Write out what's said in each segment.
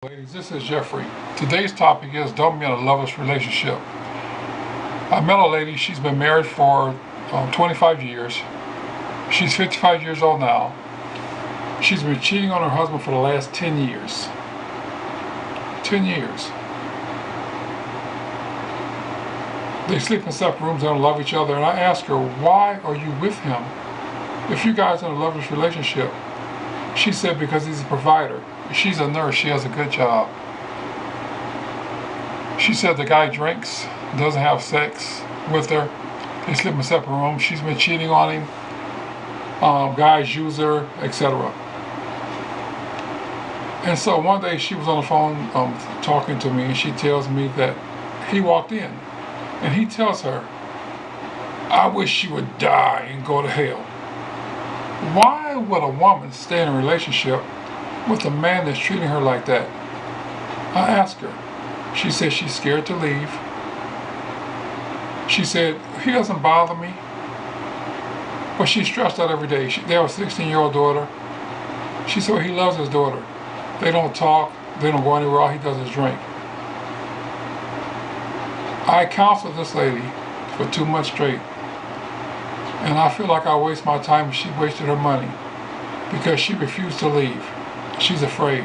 Ladies, this is Jeffrey. Today's topic is don't be in a loveless relationship. I met a lady, she's been married for 25 years. She's 55 years old now. She's been cheating on her husband for the last 10 years. 10 years. They sleep in separate rooms, they don't love each other, and I asked her, why are you with him if you guys are in a loveless relationship? She said because he's a provider. She's a nurse, she has a good job. She said the guy drinks, doesn't have sex with her. They sleep in separate rooms. She's been cheating on him. Guys use her, etc. And so one day she was on the phone talking to me, and she tells me that he walked in. And he tells her, I wish you would die and go to hell. Why would a woman stay in a relationship with a man that's treating her like that? I asked her. She said she's scared to leave. She said, he doesn't bother me, but she's stressed out every day. They have a 16-year-old daughter. She said, well, he loves his daughter. They don't talk, they don't go anywhere, all he does is drink. I counseled this lady for 2 months straight, and I feel like I waste my time and she wasted her money because she refused to leave. She's afraid.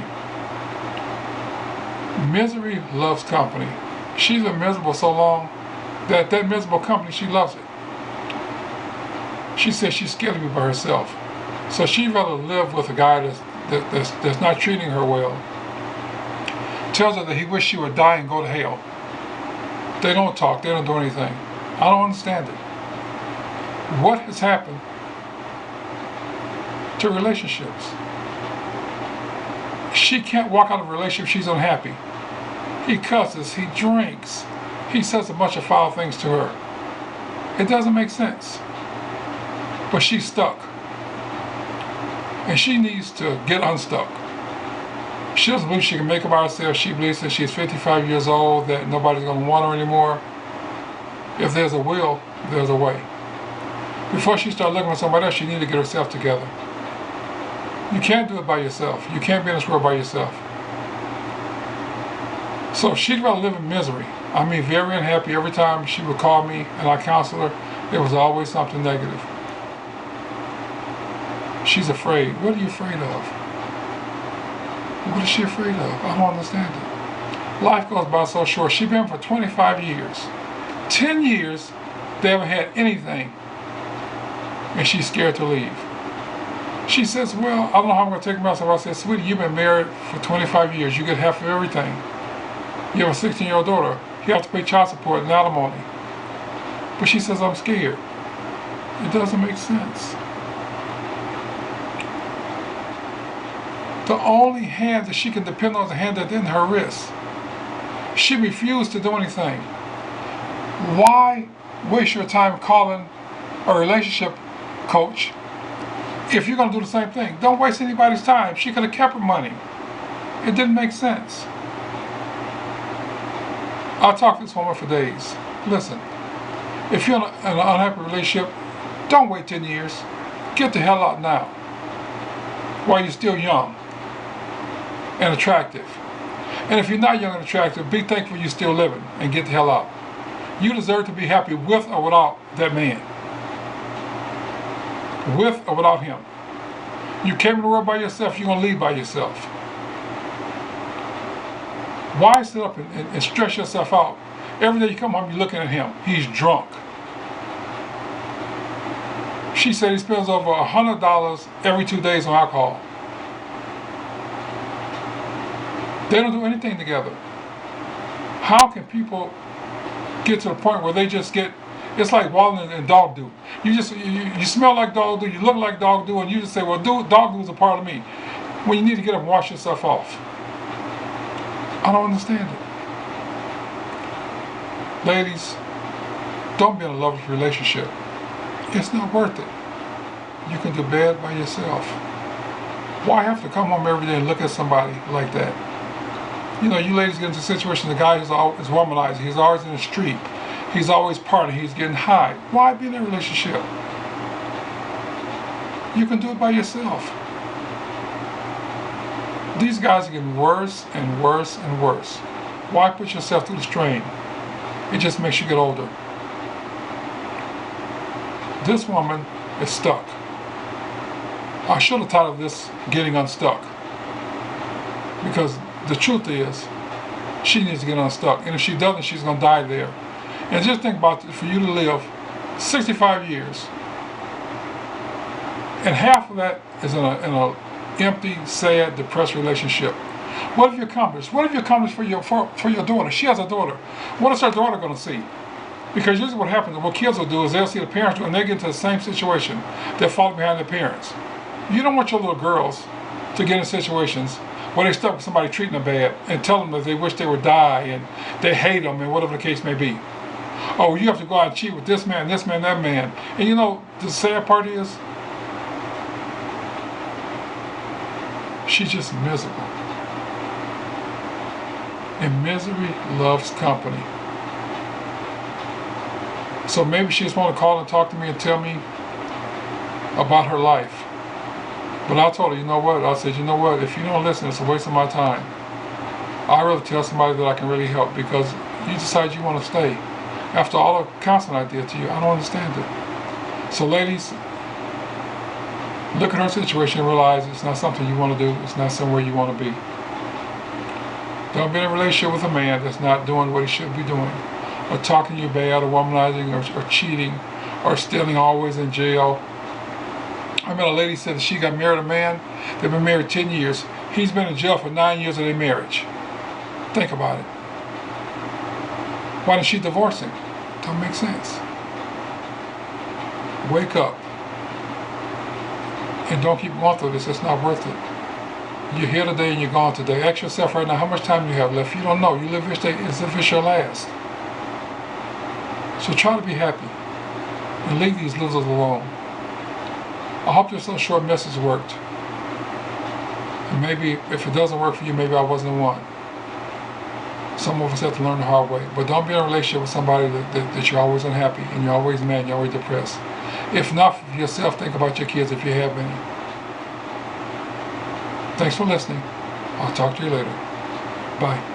Misery loves company. She's been miserable so long that miserable company, she loves it. She says she's scared to be by herself. So she'd rather live with a guy that's not treating her well. Tells her that he wishes she would die and go to hell. They don't talk, they don't do anything. I don't understand it. What has happened to relationships? She can't walk out of a relationship, she's unhappy. He cusses, he drinks, he says a bunch of foul things to her. It doesn't make sense. But she's stuck. And she needs to get unstuck. She doesn't believe she can make it by herself. She believes that she's 55 years old, that nobody's going to want her anymore. If there's a will, there's a way. Before she starts looking for somebody else, she needs to get herself together. You can't do it by yourself. You can't be in this world by yourself. So she'd rather live in misery. I mean, very unhappy. Every time she would call me and I counsel her, there was always something negative. She's afraid. What are you afraid of? What is she afraid of? I don't understand it. Life goes by so short. She's been for 25 years. 10 years, they haven't had anything. And she's scared to leave. She says, well, I don't know how I'm going to take myself. I said, sweetie, you've been married for 25 years. You get half of everything. You have a 16-year-old daughter. You have to pay child support and alimony. But she says, I'm scared. It doesn't make sense. The only hand that she can depend on is the hand that's in her wrist. She refused to do anything. Why waste your time calling a relationship coach if you're going to do the same thing? Don't waste anybody's time. She could have kept her money. It didn't make sense. I'll talk to this woman for days. Listen, if you're in an unhappy relationship, don't wait 10 years. Get the hell out now while you're still young and attractive. And if you're not young and attractive, be thankful you're still living and get the hell out. You deserve to be happy with or without that man. With or without him. You came in the world by yourself, you're going to leave by yourself. Why sit up and stress yourself out? Every day you come home, you're looking at him. He's drunk. She said he spends over $100 every 2 days on alcohol. They don't do anything together. How can people get to the point where they just get, it's like Walden and dog do. You smell like dog do, you look like dog do, and you just say, well, dog do is a part of me. When you need to get up and wash yourself off. I don't understand it. Ladies, don't be in a loveless relationship. It's not worth it. You can do bad by yourself. Why have to come home every day and look at somebody like that? You know, you ladies get into situations, the guy is womanizing. He's always in the street. He's always partying. He's getting high. Why be in a relationship? You can do it by yourself. These guys are getting worse and worse and worse. Why put yourself through the strain? It just makes you get older. This woman is stuck. I should have titled this Getting Unstuck. Because the truth is, she needs to get unstuck. And if she doesn't, she's going to die there. And just think about it, for you to live 65 years, and half of that is in a empty, sad, depressed relationship. What have you accomplished? What have you accomplished for your daughter? She has a daughter. What is her daughter going to see? Because usually what happens, what kids will do is they'll see the parents do, and they get into the same situation. They'll follow behind their parents. You don't want your little girls to get in situations where they're stuck with somebody treating them bad and tell them that they wish they would die and they hate them and whatever the case may be. Oh, you have to go out and cheat with this man, that man. And you know, the sad part is, she's just miserable. And misery loves company. So maybe she just want to call and talk to me and tell me about her life. But I told her, you know what? I said, you know what? If you don't listen, it's a waste of my time. I'd rather tell somebody that I can really help, because you decide you want to stay. After all the counseling I did to you, I don't understand it. So ladies, look at her situation and realize it's not something you want to do. It's not somewhere you want to be. Don't be in a relationship with a man that's not doing what he should be doing, or talking you bad, or womanizing, or cheating, or stealing, always in jail. I met a lady said that she got married a man. They've been married 10 years. He's been in jail for 9 years of their marriage. Think about it. Why did she divorce him? Don't make sense. Wake up. And don't keep going through this. It's not worth it. You're here today and you're gone today. Ask yourself right now, how much time you have left? You don't know. You live each day as if it's your last. So try to be happy and leave these losers alone. I hope this little short message worked. And maybe if it doesn't work for you, maybe I wasn't the one. Some of us have to learn the hard way. But don't be in a relationship with somebody that you're always unhappy and you're always mad and you're always depressed. If not for yourself, think about your kids if you have any. Thanks for listening. I'll talk to you later. Bye.